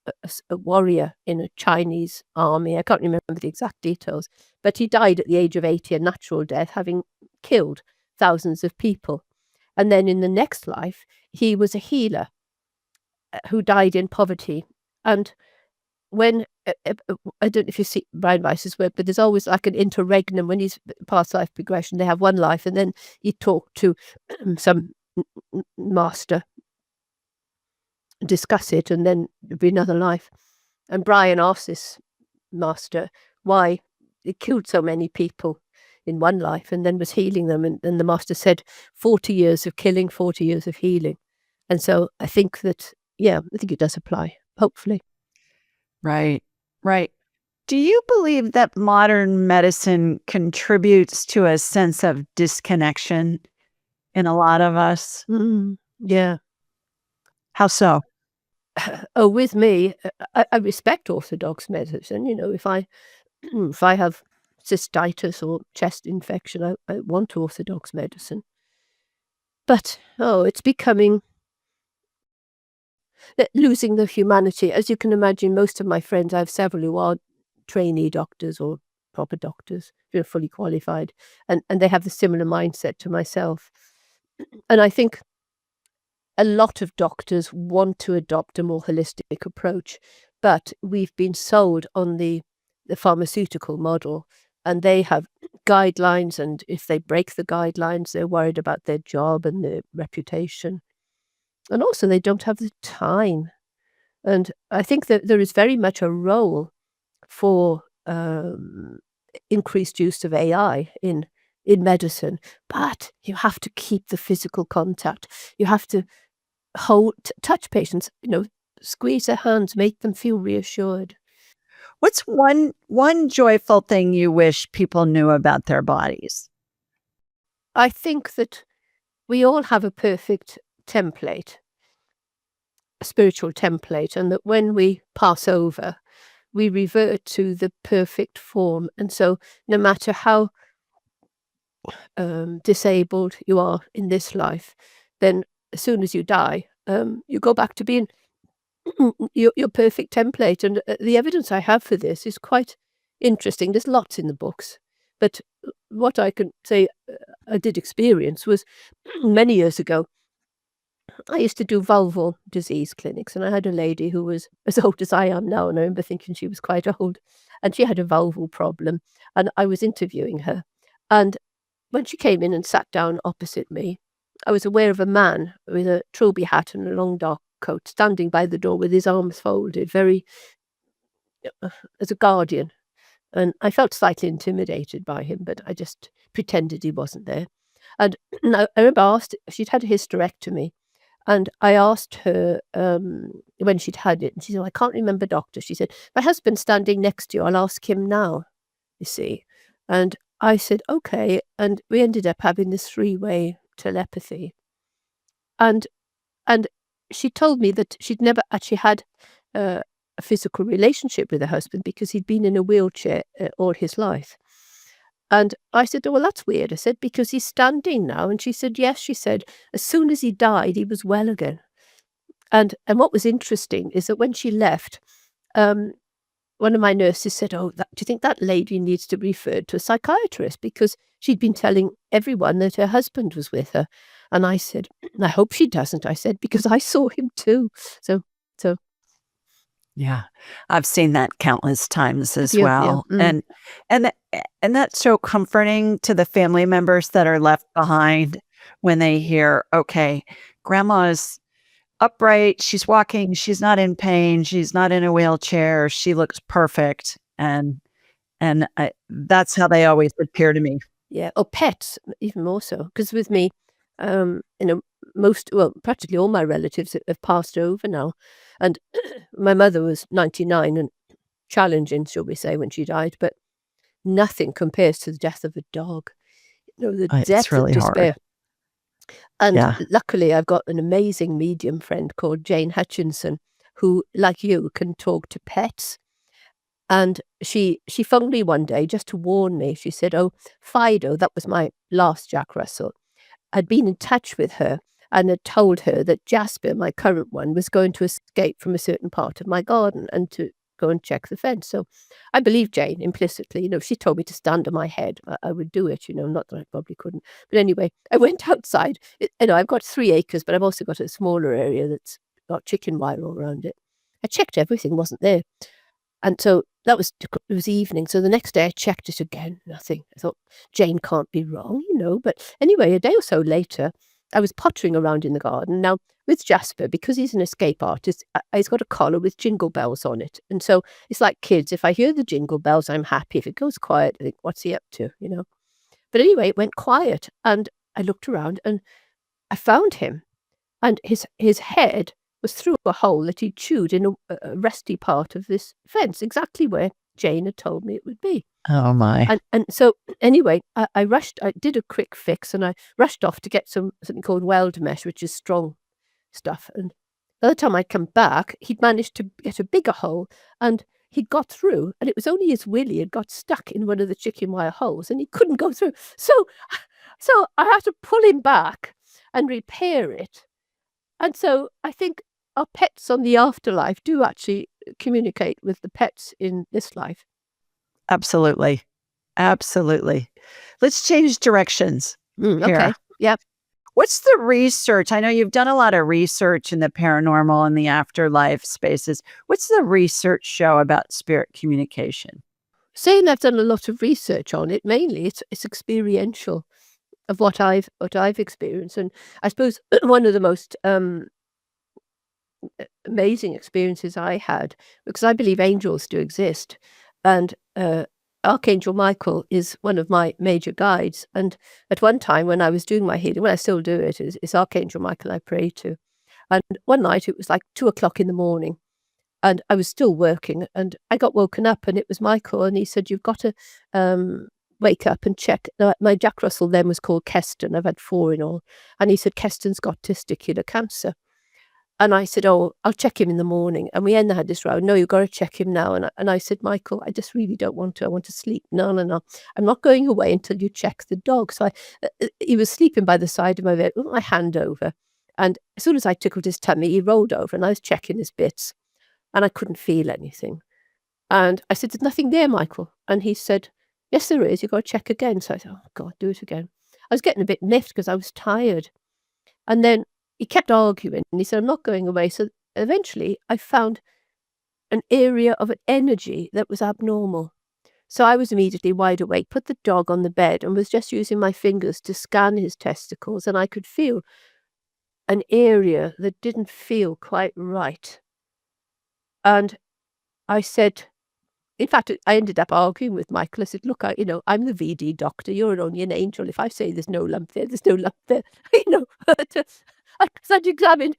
a warrior in a Chinese army. I can't remember the exact details, but he died at the age of 80, a natural death, having killed thousands of people. And then in the next life, he was a healer who died in poverty. And when I don't know if you see Brian Weiss's work, but there's always like an interregnum when he's past life progression. They have one life, and then you talk to some master, discuss it, and then there'll be another life. And Brian asked this master why he killed so many people in one life and then was healing them. And the master said, 40 years of killing, 40 years of healing. And so I think that, yeah, I think it does apply, hopefully. Right. Right. Do you believe that modern medicine contributes to a sense of disconnection in a lot of us? Yeah. How so? Oh, with me, I respect orthodox medicine. You know, if I if I have cystitis or chest infection, I want orthodox medicine. But oh, it's becoming losing the humanity. As you can imagine, most of my friends, I have several who are trainee doctors or proper doctors, who are fully qualified, and they have the similar mindset to myself. And I think a lot of doctors want to adopt a more holistic approach, but we've been sold on the pharmaceutical model, and they have guidelines, and if they break the guidelines, they're worried about their job and their reputation. And also they don't have the time. And I think that there is very much a role for increased use of AI in medicine, but you have to keep the physical contact. You have to touch patients, squeeze their hands, make them feel reassured. What's one joyful thing you wish people knew about their bodies? I think that we all have a perfect template, a spiritual template, and that when we pass over, we revert to the perfect form. And so, no matter how disabled you are in this life, then as soon as you die, you go back to being your perfect template. And the evidence I have for this is quite interesting. There's lots in the books, but what I can say I did experience was many years ago. I used to do vulval disease clinics, and I had a lady who was as old as I am now, and I remember thinking she was quite old, and she had a vulval problem, and I was interviewing her, and when she came in and sat down opposite me, I was aware of a man with a trilby hat and a long dark coat standing by the door with his arms folded, very as a guardian, and I felt slightly intimidated by him, but I just pretended he wasn't there, and I remember she'd had a hysterectomy, and I asked her, when she'd had it, and she said, "I can't remember, doctor." She said, "My husband's standing next to you. I'll ask him now, you see." And I said, "Okay." And we ended up having this three-way telepathy. And and she told me that she'd never actually had a physical relationship with her husband because he'd been in a wheelchair all his life. And I said, "Oh, well, that's weird." I said, "Because he's standing now." And she said, "Yes." She said, "As soon as he died, he was well again." And what was interesting is that when she left, um, one of my nurses said, "Oh, do you think that lady needs to be referred to a psychiatrist?" Because she'd been telling everyone that her husband was with her. And I said, "I hope she doesn't." I said, "Because I saw him too." So, so Yeah. I've seen that countless times have as you? Yeah. well, and that's so comforting to the family members that are left behind when they hear, "Okay, grandma's upright, she's walking, she's not in pain, she's not in a wheelchair, she looks perfect," and that's how they always appear to me. Yeah, or pets, even more so. Because with me, you know, practically all my relatives have passed over now, and my mother was 99 and challenging, shall we say, when she died, but nothing compares to the death of a dog. The It's depth of really hard. despair. And Yeah. luckily, I've got an amazing medium friend called Jane Hutchinson, who, like you, can talk to pets. And she phoned me one day just to warn me. She said, "Oh, Fido," that was my last Jack Russell, had been in touch with her and had told her that Jasper, my current one, was going to escape from a certain part of my garden and to go and check the fence. So I believe Jane implicitly. If she told me to stand on my head, I would do it, not that I probably couldn't. But anyway, I went outside. I've got 3 acres, but I've also got a smaller area that's got chicken wire all around it. I checked everything, wasn't there. And so it was evening, so the next day I checked it again, nothing. I thought, "Jane can't be wrong." But anyway, a day or so later, I was pottering around in the garden. Now, with Jasper, because he's an escape artist, he's got a collar with jingle bells on it, and so it's like kids, if I hear the jingle bells, I'm happy. If it goes quiet, I think, "What's he up to?" But anyway, it went quiet, and I looked around, and I found him. And his head was through a hole that he chewed in a rusty part of this fence, exactly where Jane had told me it would be. Oh my. And so anyway, I rushed. I did a quick fix, and I rushed off to get something called weld mesh, which is strong stuff. And by the time I'd come back, he'd managed to get a bigger hole, and he'd got through. And it was only his willy had got stuck in one of the chicken wire holes, and he couldn't go through. So I had to pull him back and repair it. And so I think our pets on the afterlife do actually communicate with the pets in this life. Absolutely. Absolutely. Let's change directions Okay. here. Yeah. What's the research? I know you've done a lot of research in the paranormal and the afterlife spaces. What's the research show about spirit communication? Saying I've done a lot of research on it, mainly it's experiential of what I've experienced. And I suppose one of the most amazing experiences I had, because I believe angels do exist, and Archangel Michael is one of my major guides, and at one time when I was doing my healing, well, I still do it, it's Archangel Michael I pray to. And one night it was like 2 o'clock in the morning, and I was still working, and I got woken up, and it was Michael, and he said, "You've got to wake up and check." Now, my Jack Russell then was called Keston. I've had 4 in all, and he said, "Keston's got testicular cancer." And I said, "Oh, I'll check him in the morning." And we had this row. "No, you've got to check him now." And I said, "Michael, I just really don't want to. I want to sleep." "No, no, no. I'm not going away until you check the dog." So he was sleeping by the side of my bed, with my hand over. And as soon as I tickled his tummy, he rolled over, and I was checking his bits, and I couldn't feel anything. And I said, "There's nothing there, Michael." And he said, "Yes, there is. You've got to check again." So I said, "Oh, God, do it again." I was getting a bit miffed because I was tired. And then he kept arguing, and he said, "I'm not going away." So eventually I found an area of an energy that was abnormal. So I was immediately wide awake, put the dog on the bed, and was just using my fingers to scan his testicles, and I could feel an area that didn't feel quite right. And I said, in fact, I ended up arguing with Michael. I said, "Look, I'm the VD doctor. You're only an angel. If I say there's no lump there, there's no lump there." You know, because I'd examined,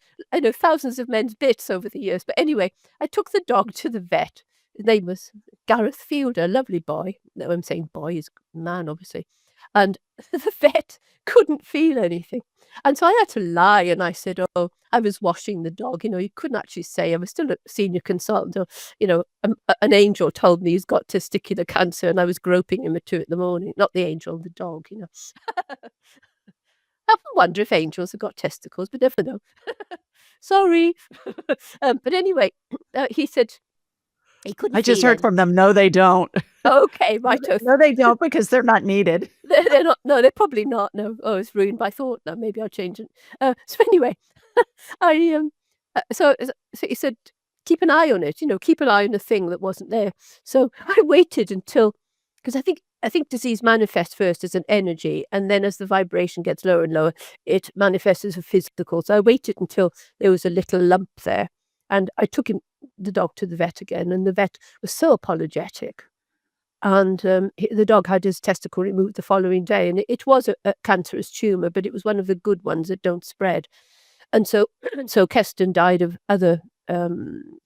thousands of men's bits over the years. But anyway, I took the dog to the vet. His name was Gareth Fielder, lovely boy. No, I'm saying boy, he's a man, obviously. And the vet couldn't feel anything. And so I had to lie, and I said, "Oh, I was washing the dog." You couldn't actually say I was still a senior consultant. Or, an angel told me he's got testicular cancer, and I was groping him at 2 in the morning. Not the angel, the dog. I often wonder if angels have got testicles, but never know. Sorry. But anyway, he said he couldn't I just feel heard any. from them. No, they don't. Okay, No, right. no, they don't because they're not needed. They're not. No, they're probably not. No. Oh, it's ruined by thought now. Maybe I'll change it. So anyway, I so he said, "Keep an eye on it. Keep an eye on the thing that wasn't there." So I waited until, because I think disease manifests first as an energy, and then as the vibration gets lower and lower, it manifests as a physical. So I waited until there was a little lump there, and I took the dog to the vet again, and the vet was so apologetic. And the dog had his testicle removed the following day, and it was a cancerous tumor, but it was one of the good ones that don't spread. And so, so Keston died of other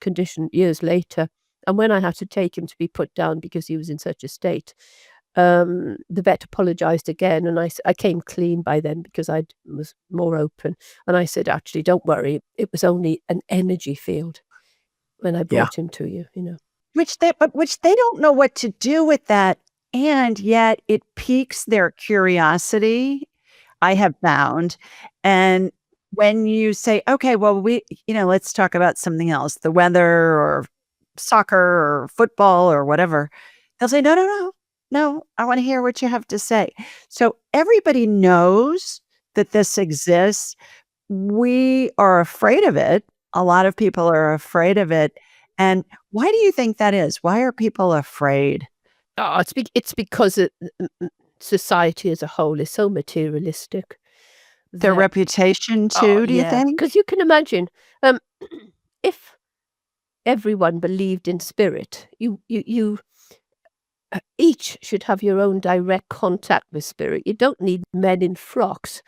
condition years later. And when I had to take him to be put down because he was in such a state, the vet apologized again, and I came clean by then because I was more open. And I said, "Actually, don't worry, it was only an energy field when I Yeah. brought him to you." Which they don't know what to do with that, and yet it piques their curiosity, I have found. And when you say, "Okay, well, let's talk about something else, the weather or soccer or football or whatever," they'll say, "No, no, no, no, I want to hear what you have to say." So everybody knows that this exists. We are afraid of it. A lot of people are afraid of it. And why do you think that is? Why are people afraid? Oh, it's because society as a whole is so materialistic Their that. reputation Oh, too, do you yeah, think? because you can imagine, um, if everyone believed in spirit, you each should have your own direct contact with spirit. You don't need men in frocks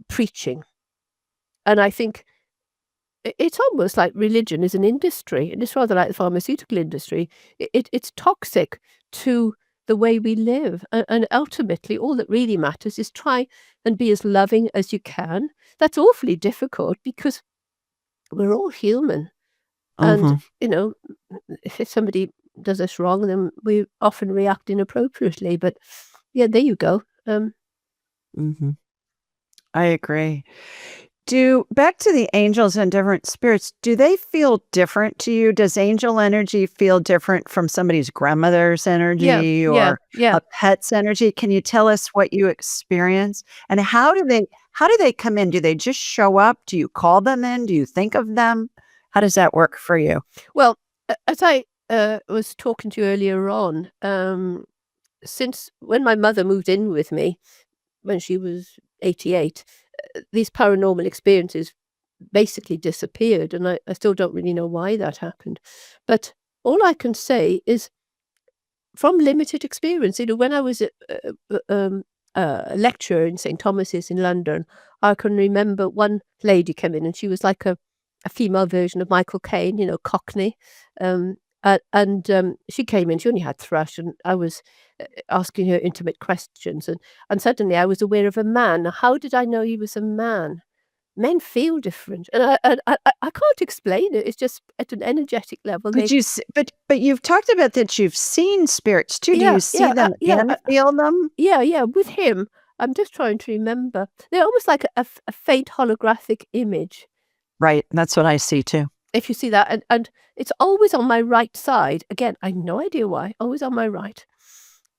preaching. And I think it's almost like religion is an industry, and it's rather like the pharmaceutical industry. It's toxic to the way we live, and ultimately, all that really matters is try and be as loving as you can. That's awfully difficult because we're all human, and Mhm, if somebody does us wrong, then we often react inappropriately. But yeah, there you go. mhm. I agree. Back to the angels and different spirits, do they feel different to you? Does angel energy feel different from somebody's grandmother's Yeah, energy yeah, or yeah. a pet's energy? Can you tell us what you experience? And how do they come in? Do they just show up? Do you call them in? Do you think of them? How does that work for you? Well, as I was talking to you earlier on, since when my mother moved in with me when she was 88, these paranormal experiences basically disappeared, and I, still don't really know why that happened. But all I can say is from limited experience. When I was a lecturer in St. Thomas's in London, I can remember one lady came in and she was like a female version of Michael Caine, Cockney. And she came in, she only had thrush, and I was asking her intimate questions. And suddenly I was aware of a man. Now, how did I know he was a man? Men feel different, and I can't explain it. It's just at an energetic level. Could you but you've talked about that you've seen spirits too. Do Yeah, you see them and feel them? yeah, with him, I'm just trying to remember. They're almost like a faint holographic image, Right, that's what I see too. if you see that, and it's always on my right side. Again, I have no idea why, always on my right,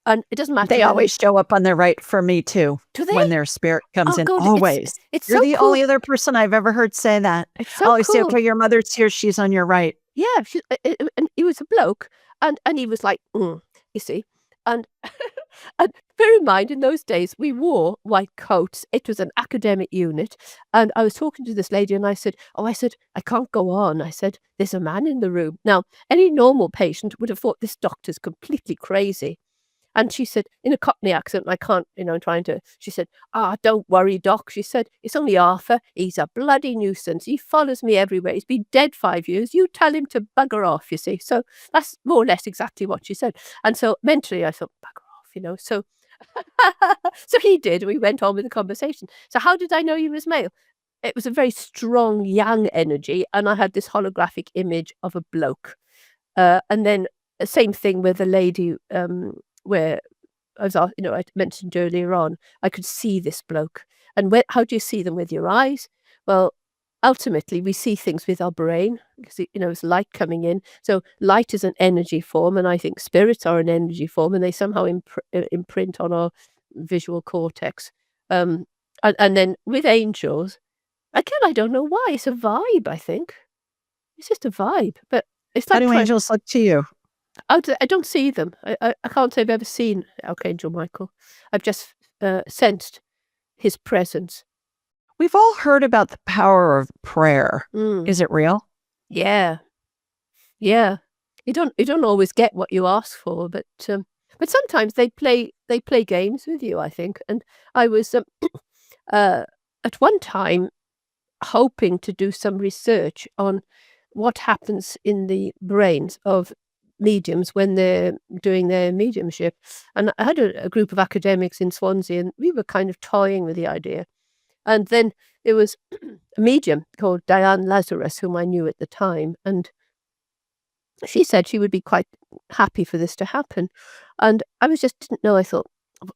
and it doesn't matter They whether always show up on their right for me too do when they? their spirit comes Oh in, god, always. it's You're so the cool. only other person I've ever heard say that. It's I so always say, cool. "Okay, your mother's here, she's on your right." Yeah, and he was a bloke, and he was like, you see, and and bear in mind, in those days, we wore white coats. It was an academic unit, and I was talking to this lady, and I said, "Oh," I said, "I can't go on." I said, "There's a man in the room." Now, any normal patient would have thought this doctor's completely crazy. And she said, in a Cockney accent, I can't, trying to, she said, "Ah, don't worry, Doc." She said, "It's only Arthur. He's a bloody nuisance. He follows me everywhere. He's been dead 5 years. You tell him to bugger off, you see." So that's more or less exactly what she said. And so mentally I thought, bugger off. So, so he did. We went on with the conversation. So how did I know he was male? It was a very strong yang energy. And I had this holographic image of a bloke. And then same thing with the lady, where as I mentioned earlier on, I could see this bloke. And how do you see them? With your eyes? Well, ultimately, we see things with our brain because it's light coming in. So light is an energy form, and I think spirits are an energy form, and they somehow imprint on our visual cortex. And then with angels, again, I don't know why. It's a vibe. I think it's just a vibe, but it's How like do trying. angels look to you? I don't see them. I can't say I've ever seen Archangel Michael. I've just, sensed his presence. We've all heard about the power of prayer. Mm. Is it real? Yeah. Yeah. You don't always get what you ask for, but sometimes they play games with you, I think, and I was, uh, at one time hoping to do some research on what happens in the brains of mediums when they're doing their mediumship. And I had a group of academics in Swansea, and we were kind of toying with the idea. And then there was a medium called Diane Lazarus, whom I knew at the time, and she said she would be quite happy for this to happen. And I just didn't know. I thought,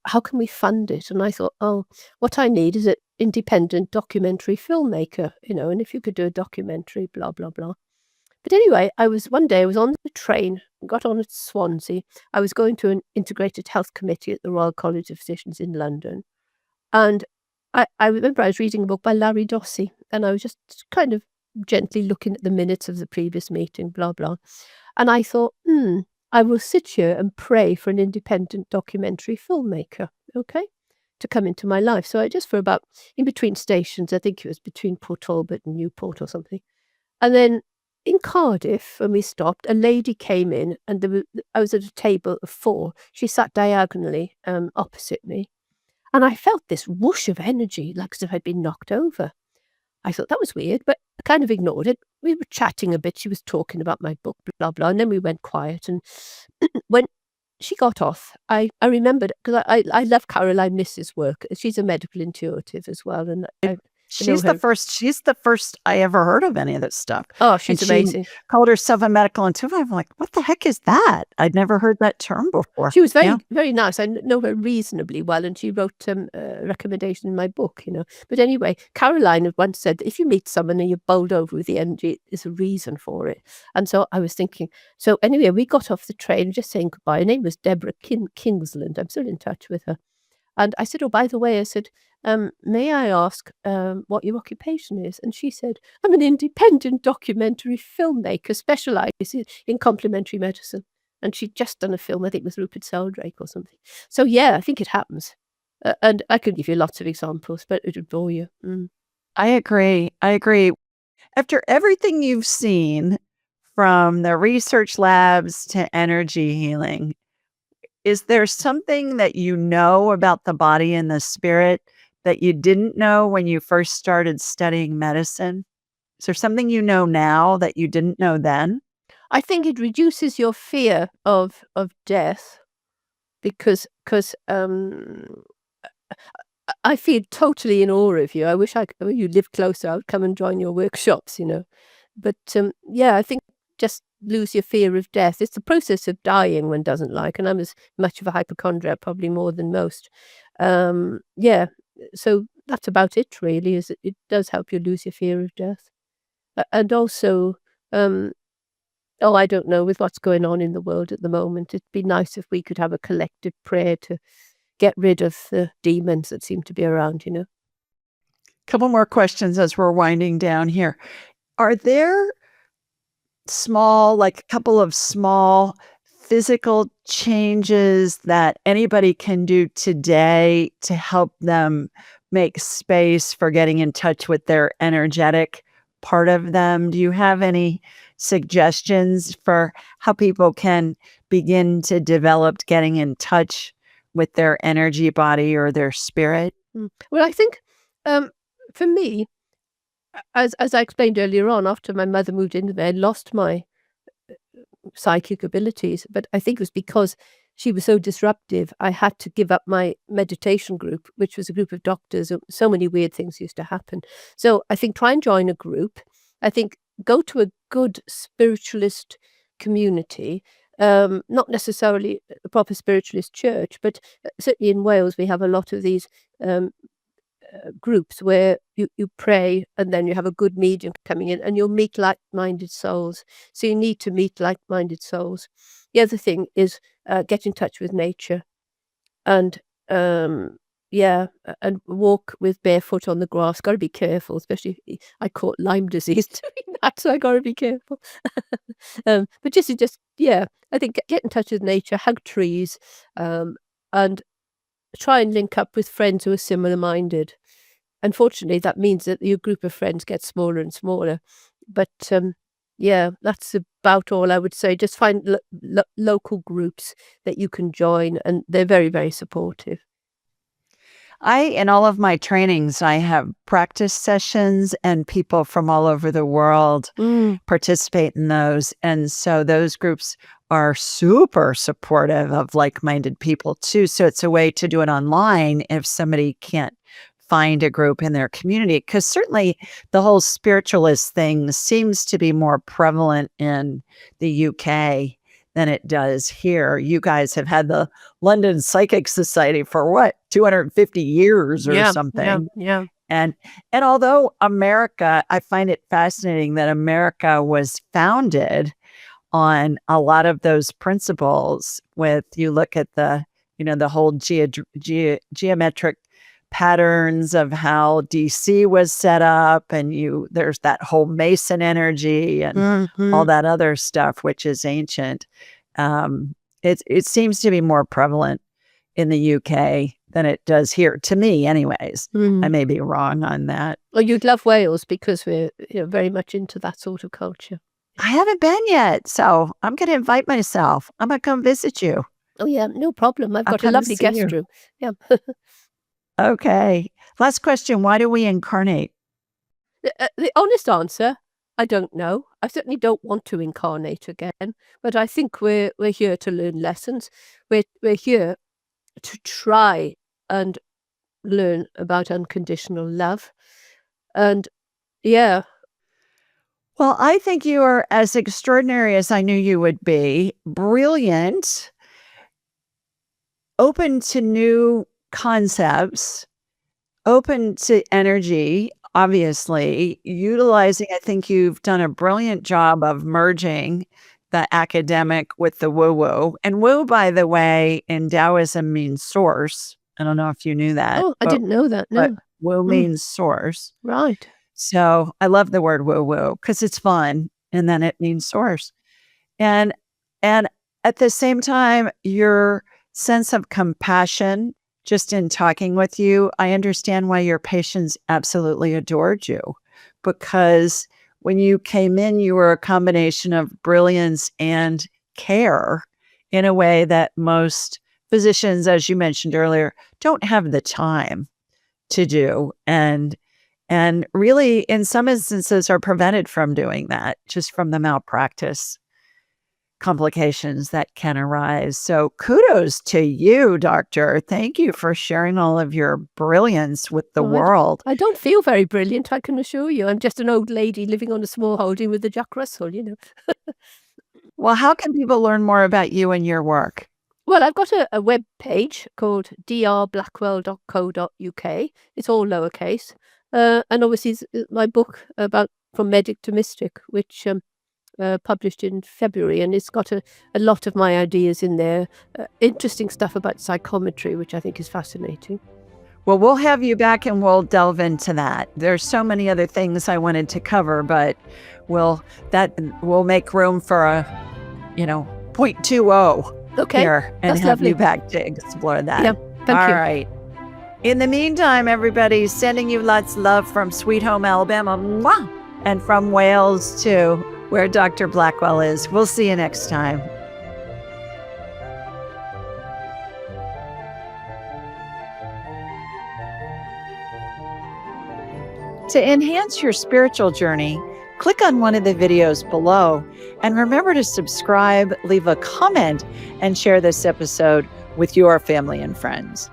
how can we fund it? And I thought, oh, what I need is an independent documentary filmmaker, and if you could do a documentary, blah, blah, blah. But anyway, one day I was on the train, got on at Swansea. I was going to an integrated health committee at the Royal College of Physicians in London. And I remember I was reading a book by Larry Dossey, and I was just kind of gently looking at the minutes of the previous meeting, blah, blah. And I thought, I will sit here and pray for an independent documentary filmmaker, okay, to come into my life. So I just for about in between stations, I think it was between Port Talbot and Newport or something. And then in Cardiff, when we stopped, a lady came in, and I was at a table of four. She sat diagonally opposite me, and I felt this whoosh of energy, like as if I'd been knocked over. I thought that was weird, but I kind of ignored it. We were chatting a bit. She was talking about my book, blah, blah. And then we went quiet. And when she got off, I remembered, because I love Caroline Niss's work. She's a medical intuitive as well. And I know She's her. she's the first I ever heard of any of this stuff. Oh, And she's she amazing. called herself a medical intuitive. I'm like, what the heck is that? I'd never heard that term before. She was very, Yeah. very nice. I know her reasonably well, and she wrote a recommendation in my book. But anyway, Caroline had once said that if you meet someone and you're bowled over with the energy, there's a reason for it. And so I was thinking, so anyway, we got off the train, just saying goodbye. Her name was Deborah Kingsland. I'm still in touch with her. And I said, "Oh, by the way," I said, "may I ask what your occupation is?" And she said, "I'm an independent documentary filmmaker specialized in complementary medicine." And she'd just done a film, I think, with Rupert Sheldrake or something. So, yeah, I think it happens. And I could give you lots of examples, but it would bore you. I agree. I agree. After everything you've seen, from the research labs to energy healing, is there something that you know about the body and the spirit that you didn't know when you first started studying medicine? Is there something you know now that you didn't know then? I think it reduces your fear of death because I feel totally in awe of you. I wish you lived closer. I would come and join your workshops, you know. But yeah, I think just lose your fear of death. It's the process of dying one doesn't like, and I'm as much of a hypochondriac, probably more than most. Yeah, so that's about it really, is it does help you lose your fear of death. And also, um, oh, I don't know, with what's going on in the world at the moment, it'd be nice if we could have a collective prayer to get rid of the demons that seem to be around, you know? Couple more questions as we're winding down here. Are there like a couple of small physical changes that anybody can do today to help them make space for getting in touch with their energetic part of them? Do you have any suggestions for how people can begin to develop getting in touch with their energy body or their spirit? Well, I think, for me, as I explained earlier on, after my mother moved into there, I lost my psychic abilities, but I think it was because she was so disruptive, I had to give up my meditation group, which was a group of doctors. So many weird things used to happen. So I think try and join a group. I think go to a good spiritualist community, not necessarily a proper spiritualist church, but certainly in Wales we have a lot of these um, groups where you pray and then you have a good medium coming in and you'll meet like-minded souls. So you need to meet like-minded souls. The other thing is get in touch with nature and yeah, and walk with barefoot on the grass. Got to be careful, especially I caught Lyme disease doing that, so I got to be careful. But just yeah, I think get in touch with nature, hug trees, and try and link up with friends who are similar minded. Unfortunately, that means that your group of friends gets smaller and smaller. But yeah, that's about all I would say. Just find local groups that you can join, and they're very, very supportive. In all of my trainings, I have practice sessions and people from all over the world Mm, participate in those. And so those groups are super supportive of like-minded people too. So it's a way to do it online if somebody can't find a group in their community. Because certainly the whole spiritualist thing seems to be more prevalent in the UK than it does here. You guys have had the London Psychic Society for what, 250 years or yeah, yeah, something. yeah. And although America, I find it fascinating that America was founded on a lot of those principles. With you look at the whole geometric patterns of how DC was set up, and there's that whole Mason energy and all Mhm. that other stuff, which is ancient. It seems to be more prevalent in the UK than it does here, to me anyways. I Mm. may be wrong on that. Well, you'd love Wales because we're very much into that sort of culture. I haven't been yet, so I'm gonna invite myself. I'm gonna come visit you. Oh yeah, no problem. I've I'll got a come lovely see guest you. room. Yeah. Okay. Last question, why do we incarnate? The honest answer, I don't know. I certainly don't want to incarnate again, but I think we're here to learn lessons. We're here to try and learn about unconditional love. And yeah, Well, I think you are as extraordinary as I knew you would be, brilliant, open to new concepts, open to energy, obviously, utilizing I think you've done a brilliant job of merging the academic with the woo-woo. And woo, by the way, in Taoism means source. I don't know if you knew that, oh, I but didn't know that. but No. woo Mm, means source. right. So I love the word woo-woo because it's fun, and then it means source. And and at the same time, your sense of compassion, just in talking with you, I understand why your patients absolutely adored you, because when you came in, you were a combination of brilliance and care in a way that most physicians, as you mentioned earlier, don't have the time to do. And really, in some instances, are prevented from doing that just from the malpractice complications that can arise. So kudos to you, doctor. Thank you for sharing all of your brilliance with the Oh, world. I don't feel very brilliant, I can assure you. I'm just an old lady living on a small holding with the Jack Russell, you know. Well, how can people learn more about you and your work? Well, I've got a web page called drblackwell.co.uk. It's all lowercase. And obviously my book about From Medic to Mystic, which published in February, and it's got a lot of my ideas in there. Interesting stuff about psychometry, which I think is fascinating. Well, we'll have you back and we'll delve into that. There's so many other things I wanted to cover, but we'll make room for a, 0.20 Okay, here and that's have lovely. you back to explore that. Yeah, thank All you. right. In the meantime, everybody, sending you lots of love from Sweet Home Alabama, mwah, and from Wales to where Dr. Blackwell is. We'll see you next time. To enhance your spiritual journey, click on one of the videos below and remember to subscribe, leave a comment, and share this episode with your family and friends.